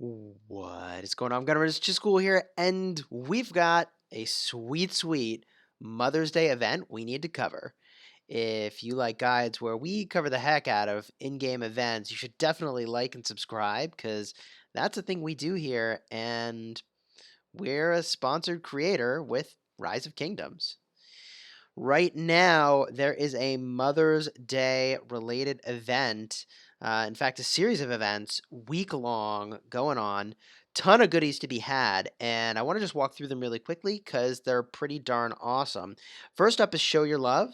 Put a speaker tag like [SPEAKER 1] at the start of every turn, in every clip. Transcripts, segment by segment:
[SPEAKER 1] What is going on? Gunner, it's Chisgule here, and we've got a sweet, sweet Mother's Day event we need to cover. If you like guides where we cover the heck out of in-game events, you should definitely like and subscribe because that's a thing we do here, and we're a sponsored creator with Rise of Kingdoms. Right now, there is a Mother's Day related event. In fact, a series of events, week long, going on. Ton of goodies to be had, and I want to just walk through them really quickly because they're pretty darn awesome. First up is Show Your Love,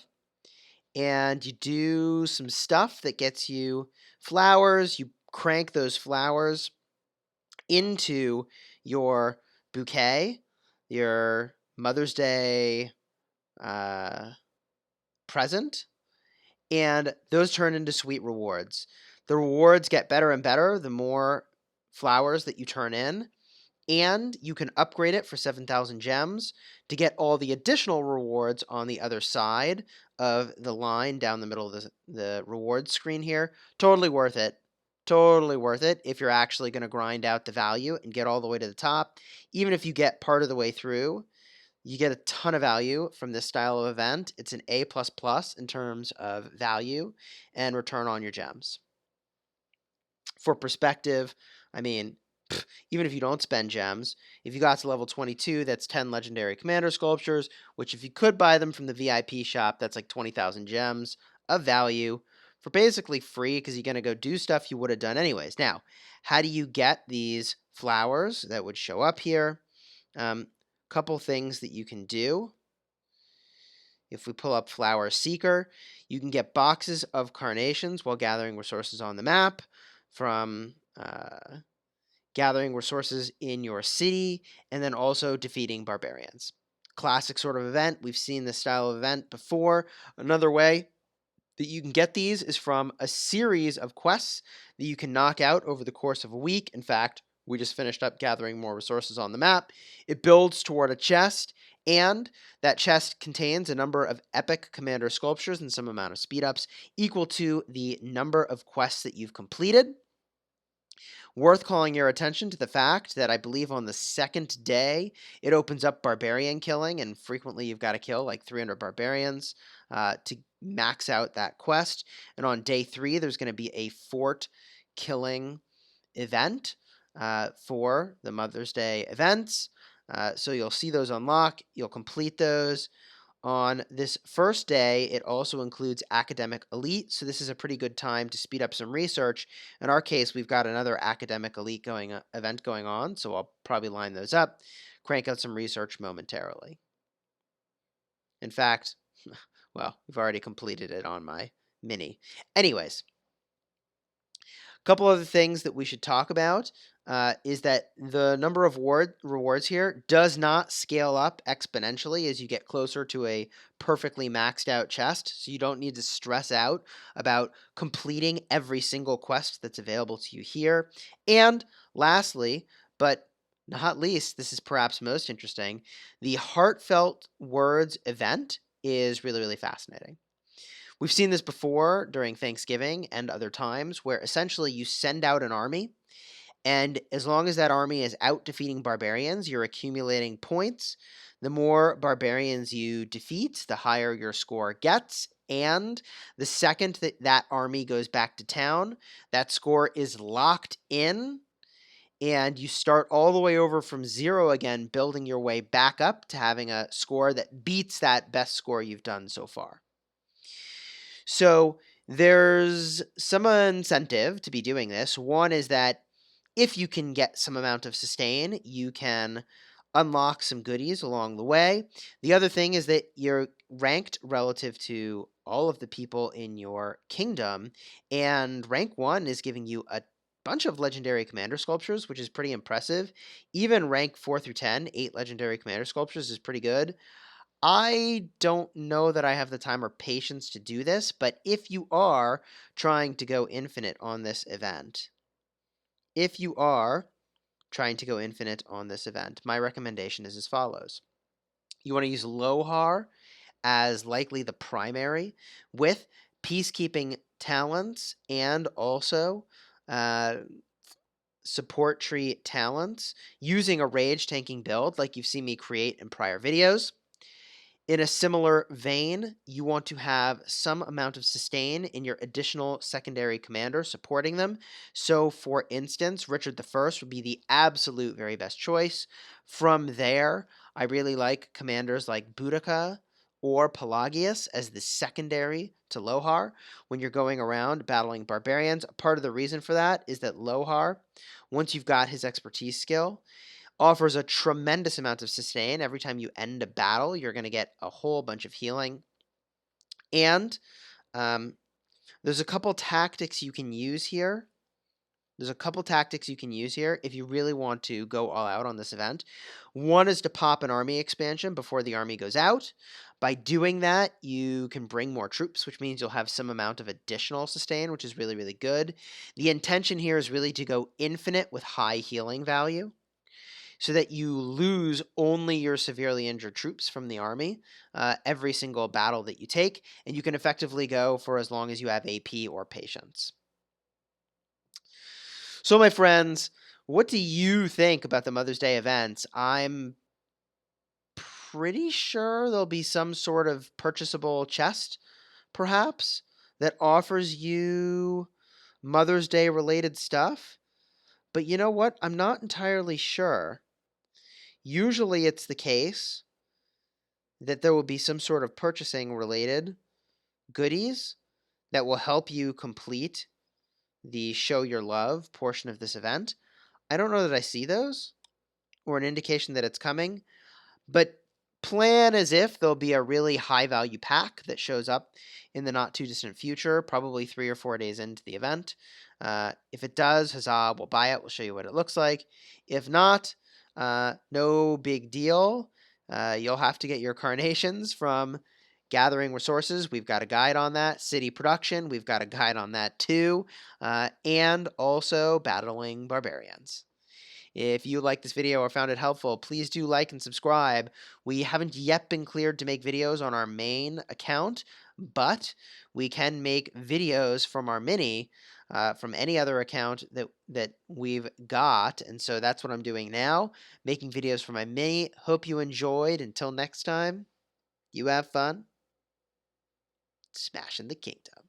[SPEAKER 1] and you do some stuff that gets you flowers. You crank those flowers into your bouquet, your Mother's Day uh, present, and those turn into sweet rewards. The rewards get better and better the more flowers that you turn in, and you can upgrade it for 7,000 gems to get all the additional rewards on the other side of the line down the middle of the rewards screen here. Totally worth it. Totally worth it if you're actually going to grind out the value and get all the way to the top. Even if you get part of the way through, you get a ton of value from this style of event. It's an A++ in terms of value and return on your gems. For perspective, I mean, even if you don't spend gems, if you got to level 22, that's 10 legendary commander sculptures, which if you could buy them from the VIP shop, that's like 20,000 gems of value for basically free because you're going to go do stuff you would have done anyways. Now, how do you get these flowers that would show up here? Couple things that you can do. If we pull up Flower Seeker, you can get boxes of carnations while gathering resources on the map from gathering resources in your city, and then also defeating barbarians. Classic sort of event. We've seen this style of event before. Another way that you can get these is from a series of quests that you can knock out over the course of a week. In fact, we just finished up gathering more resources on the map. It builds toward a chest, and that chest contains a number of epic commander sculptures and some amount of speed ups equal to the number of quests that you've completed. Worth calling your attention to the fact that I believe on the second day, it opens up barbarian killing, and frequently you've got to kill like 300 barbarians to max out that quest. And on day 3, there's going to be a fort killing event for the Mother's Day events. So you'll see those unlock, you'll complete those. On this first day, it also includes Academic Elite, so this is a pretty good time to speed up some research. In our case, we've got another Academic Elite event going on, so I'll probably line those up, crank out some research momentarily. In fact, well, we've already completed it on my mini. Anyways, a couple other things that we should talk about is that the number of rewards here does not scale up exponentially as you get closer to a perfectly maxed out chest, so you don't need to stress out about completing every single quest that's available to you here. And lastly, but not least, this is perhaps most interesting, the Heartfelt Words event is really, really fascinating. We've seen this before during Thanksgiving and other times where essentially you send out an army, and as long as that army is out defeating barbarians, you're accumulating points. The more barbarians you defeat, the higher your score gets. And the second that that army goes back to town, that score is locked in, and you start all the way over from 0 again, building your way back up to having a score that beats that best score you've done so far. So there's some incentive to be doing this. One is that if you can get some amount of sustain, you can unlock some goodies along the way. The other thing is that you're ranked relative to all of the people in your kingdom, and rank 1 is giving you a bunch of legendary commander sculptures, which is pretty impressive. Even rank 4 through 10, 8 legendary commander sculptures is pretty good. I don't know that I have the time or patience to do this, but if you are trying to go infinite on this event, my recommendation is as follows. You want to use Lohar as likely the primary with peacekeeping talents and also support tree talents using a rage tanking build like you've seen me create in prior videos. In a similar vein, you want to have some amount of sustain in your additional secondary commander supporting them. So, for instance, Richard the First would be the absolute very best choice. From there, I really like commanders like Boudica or Pelagius as the secondary to Lohar when you're going around battling barbarians. Part of the reason for that is that Lohar, once you've got his expertise skill, offers a tremendous amount of sustain. Every time you end a battle, you're going to get a whole bunch of healing. And um, there's a couple tactics you can use here. If you really want to go all out on this event. One is to pop an army expansion before the army goes out. By doing that, you can bring more troops, which means you'll have some amount of additional sustain, which is really, really good. The intention here is really to go infinite with high healing value, so that you lose only your severely injured troops from the army every single battle that you take, and you can effectively go for as long as you have AP or patience. So, my friends, what do you think about the Mother's Day events? I'm pretty sure there'll be some sort of purchasable chest, perhaps, that offers you Mother's Day related stuff. But you know what? I'm not entirely sure. Usually it's the case that there will be some sort of purchasing related goodies that will help you complete the show your love portion of this event. I don't know that I see those or an indication that it's coming, but plan as if there'll be a really high value pack that shows up in the not too distant future, probably 3 or 4 days into the event. If it does, huzzah, we'll buy it. We'll show you what it looks like. If not, no big deal. You'll have to get your carnations from Gathering Resources. We've got a guide on that. City Production, we've got a guide on that too. And also Battling Barbarians. If you liked this video or found it helpful, please do like and subscribe. We haven't yet been cleared to make videos on our main account, but we can make videos from our mini, from any other account that we've got. And so that's what I'm doing now, making videos for my mini. Hope you enjoyed. Until next time, you have fun smashing the kingdom.